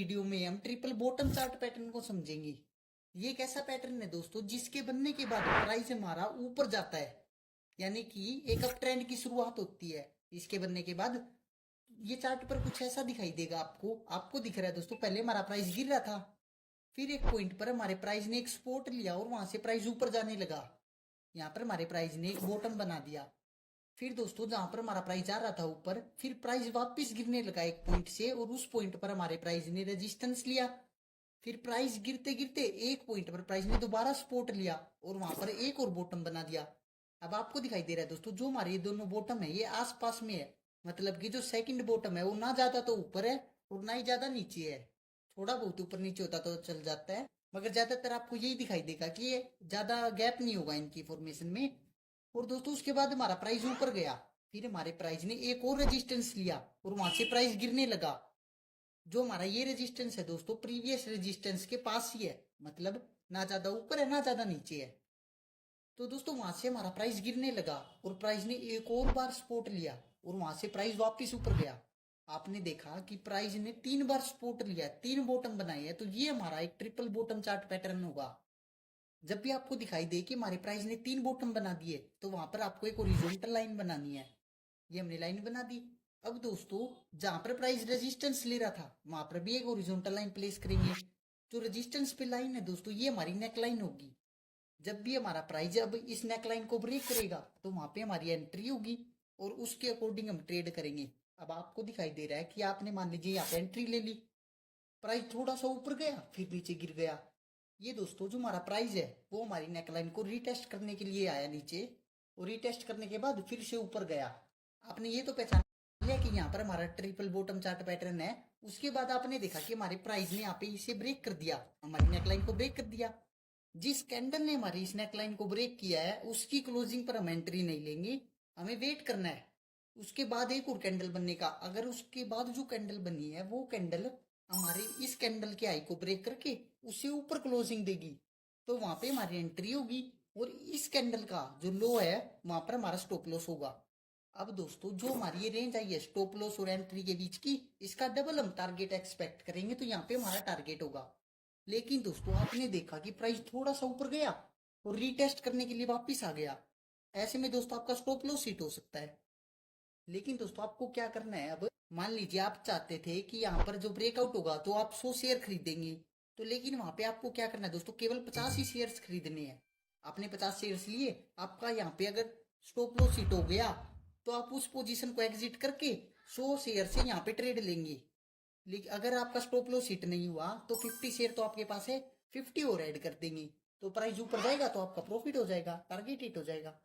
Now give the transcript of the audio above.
Video में हम triple bottom chart pattern को समझेंगे। ये एक ऐसा पैटर्न है दोस्तों जिसके बनने के बाद प्राइस हमारा ऊपर जाता है, यानी कि एक अप ट्रेंड की शुरुआत होती है। इसके बनने के बाद ये चार्ट पर कुछ ऐसा दिखाई देगा आपको। आपको दिख रहा है दोस्तों, पहले हमारा प्राइस गिर रहा था, फिर एक पॉइंट पर हमारे प्राइस ने एक सपोर्ट लिया और वहां से प्राइस ऊपर जाने लगा। यहाँ पर हमारे प्राइस ने एक बॉटम बना दिया। फिर दोस्तों जहां पर हमारा प्राइस जा रहा था ऊपर, फिर प्राइस वापस गिरने लगा एक पॉइंट से, और उस पॉइंट पर हमारे प्राइस ने रेजिस्टेंस लिया। फिर प्राइस गिरते गिरते एक पॉइंट पर प्राइस ने दोबारा सपोर्ट लिया और वहां पर एक और बॉटम बना दिया। अब आपको दिखाई दे रहा है दोस्तों, जो हमारे ये दोनों बॉटम है ये आसपास में है। मतलब कि जो सेकंड बॉटम है वो ना ज्यादा तो ऊपर है और ना ही ज्यादा नीचे है। थोड़ा बहुत ऊपर नीचे होता तो चल जाता है, मगर ज्यादातर आपको यही दिखाई देगा कि ये ज्यादा गैप नहीं होगा इनकी फॉर्मेशन में। और दोस्तों उसके बाद हमारा प्राइस ऊपर गया, फिर हमारे प्राइस ने एक और रेजिस्टेंस लिया और वहां से प्राइस गिरने लगा। जो हमारा ये रेजिस्टेंस है दोस्तों प्रीवियस रेजिस्टेंस के पास ही है, मतलब ना ज्यादा ऊपर है ना ज्यादा नीचे है। तो दोस्तों वहां से हमारा प्राइस गिरने लगा और प्राइस ने एक और बार सपोर्ट लिया और वहां से प्राइस वापस ऊपर गया। आपने देखा कि प्राइस ने 3 बार सपोर्ट लिया, 3 बॉटम बनाए हैं। तो ये हमारा एक ट्रिपल बॉटम चार्ट पैटर्न होगा। जब भी आपको दिखाई दे कि हमारे प्राइस ने 3 बॉटम बना दिए, तो वहां पर आपको एक ओरिजेंटल लाइन बनानी है। ये हमने लाइन बना दी। अब दोस्तों जहां पर प्राइस रेजिस्टेंस ले रहा था वहां पर भी एक ओरिजेंटल लाइन प्लेस करेंगे। जो रेजिस्टेंस पे लाइन है दोस्तों ये हमारी नेक लाइन होगी। जब भी हमारा प्राइस अब इस नेक लाइन को ब्रेक करेगा तो वहां पे हमारी एंट्री होगी और उसके अकॉर्डिंग हम ट्रेड करेंगे। अब आपको दिखाई दे रहा है कि आपने मान लीजिए यहाँ पे एंट्री ले ली, प्राइस थोड़ा सा ऊपर गया फिर नीचे गिर गया। ये दोस्तों जो हमारा प्राइस है वो हमारी नेकलाइन को रीटेस्ट करने के लिए आया नीचे, और रीटेस्ट करने के बाद फिर से ऊपर गया। आपने ये तो पहचान लिया कि यहाँ पर हमारा ट्रिपल बॉटम चार्ट पैटर्न है। उसके बाद आपने देखा कि हमारे प्राइस ने यहाँ पे इसे ब्रेक कर दिया, हमारी नेकलाइन को ब्रेक कर दिया। जिस कैंडल ने हमारी इस नेकलाइन को ब्रेक किया है उसकी क्लोजिंग पर हम एंट्री नहीं लेंगे, हमें वेट करना है उसके बाद एक और कैंडल बनने का। अगर उसके बाद जो कैंडल बनी है वो कैंडल हमारे इस कैंडल के हाई को ब्रेक करके उससे ऊपर क्लोजिंग देगी, तो वहां पे हमारी एंट्री होगी। और इस कैंडल का जो लो है वहां पर हमारा स्टॉप लॉस होगा। अब दोस्तों जो हमारी ये रेंज आई है स्टॉप लॉस और एंट्री के बीच की, इसका डबल हम टारगेट एक्सपेक्ट करेंगे, तो यहाँ पे हमारा टारगेट होगा। लेकिन दोस्तों आपने देखा कि प्राइस थोड़ा सा ऊपर गया और रीटेस्ट करने के लिए वापस आ गया। ऐसे में दोस्तों आपका स्टॉप लॉस हिट हो सकता है। लेकिन दोस्तों आपको क्या करना है, अब मान लीजिए आप चाहते थे कि यहाँ पर जो ब्रेकआउट होगा तो आप 100 शेयर खरीदेंगे, तो लेकिन वहां पे आपको क्या करना है दोस्तों, केवल 50 ही शेयर्स खरीदने हैं। आपने 50 शेयर्स लिए, आपका यहाँ पे अगर स्टॉप लॉस हिट हो गया तो आप उस पोजीशन को एग्जिट करके 100 शेयर से यहाँ पे ट्रेड लेंगे। लेकिन अगर आपका स्टॉप लॉस हिट नहीं हुआ तो 50 शेयर तो आपके पास है, 50 और ऐड कर देंगे, तो प्राइस ऊपर जाएगा तो आपका प्रॉफिट हो जाएगा, टारगेट हिट हो जाएगा।